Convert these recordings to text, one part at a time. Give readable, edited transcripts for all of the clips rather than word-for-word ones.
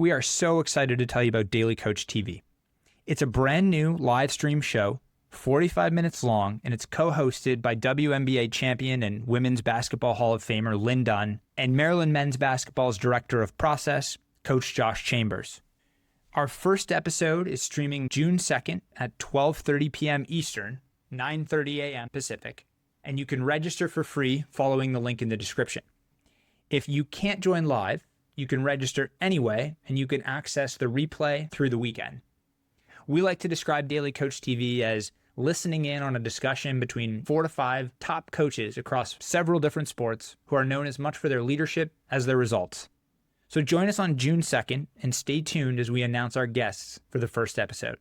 We are so excited to tell you about Daily Coach TV. It's a brand new live stream show, 45 minutes long, and it's co-hosted by WNBA champion and Women's Basketball Hall of Famer Lynn Dunn and Maryland Men's Basketball's Director of Process, Coach Josh Chambers. Our first episode is streaming June 2nd at 12:30 p.m. Eastern, 9:30 a.m. Pacific, and you can register for free following the link in the description. If you can't join live, you can register anyway, and you can access the replay through the weekend. We like to describe Daily Coach TV as listening in on a discussion between 4 to 5 top coaches across several different sports who are known as much for their leadership as their results. So join us on June 2nd and stay tuned as we announce our guests for the first episode.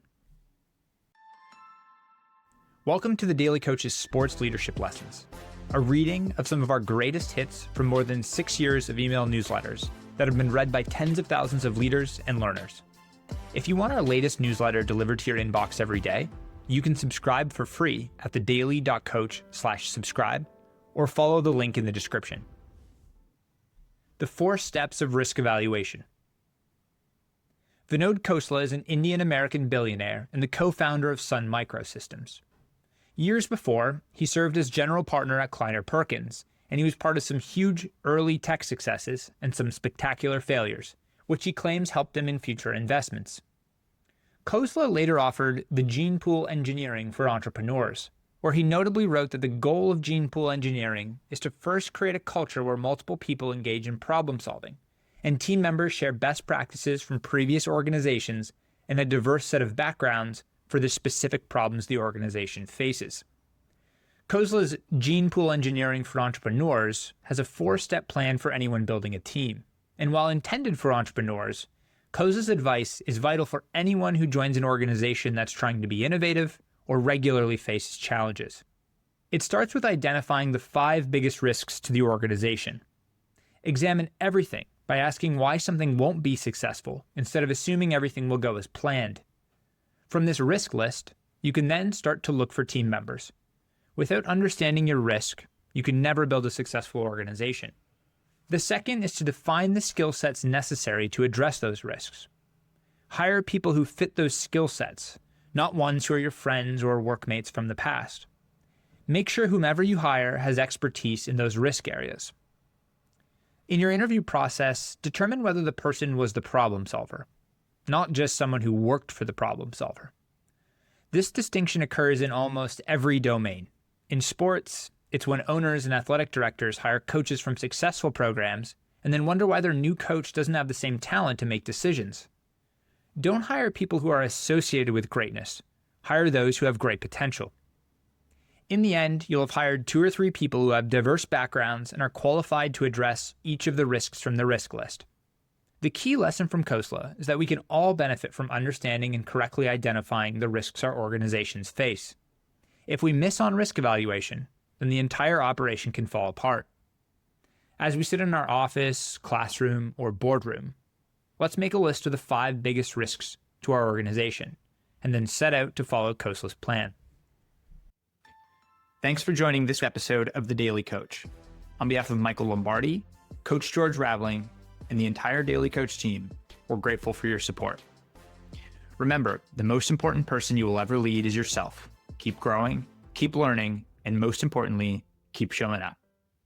Welcome to the Daily Coach's Sports Leadership Lessons, a reading of some of our greatest hits from more than 6 years of email newsletters that have been read by tens of thousands of leaders and learners. If you want our latest newsletter delivered to your inbox every day, you can subscribe for free at thedaily.coach/subscribe or follow the link in the description. The 4 steps of risk evaluation. Vinod Khosla is an Indian-American billionaire and the co-founder of Sun Microsystems. Years before, he served as general partner at Kleiner Perkins, and he was part of some huge early tech successes and some spectacular failures, which he claims helped him in future investments. Khosla later offered the gene pool engineering for entrepreneurs, where he notably wrote that the goal of gene pool engineering is to first create a culture where multiple people engage in problem solving, and team members share best practices from previous organizations and a diverse set of backgrounds for the specific problems the organization faces. Khosla's gene pool engineering for entrepreneurs has a 4-step plan for anyone building a team, and while intended for entrepreneurs, Khosla's advice is vital for anyone who joins an organization that's trying to be innovative or regularly faces challenges. It starts with identifying the 5 biggest risks to the organization. Examine everything by asking why something won't be successful instead of assuming everything will go as planned. From this risk list, you can then start to look for team members. Without understanding your risk, you can never build a successful organization. The second is to define the skill sets necessary to address those risks. Hire people who fit those skill sets, not ones who are your friends or workmates from the past. Make sure whomever you hire has expertise in those risk areas. In your interview process, determine whether the person was the problem solver, not just someone who worked for the problem solver. This distinction occurs in almost every domain. In sports, it's when owners and athletic directors hire coaches from successful programs and then wonder why their new coach doesn't have the same talent to make decisions. Don't hire people who are associated with greatness. Hire those who have great potential. In the end, you'll have hired 2 or 3 people who have diverse backgrounds and are qualified to address each of the risks from the risk list. The key lesson from Khosla is that we can all benefit from understanding and correctly identifying the risks our organizations face. If we miss on risk evaluation, then the entire operation can fall apart. As we sit in our office, classroom, or boardroom, let's make a list of the 5 biggest risks to our organization, and then set out to follow Khosla's plan. Thanks for joining this episode of The Daily Coach. On behalf of Michael Lombardi, Coach George Raveling, and the entire Daily Coach team, we're grateful for your support. Remember, the most important person you will ever lead is yourself. Keep growing, keep learning, and most importantly, keep showing up.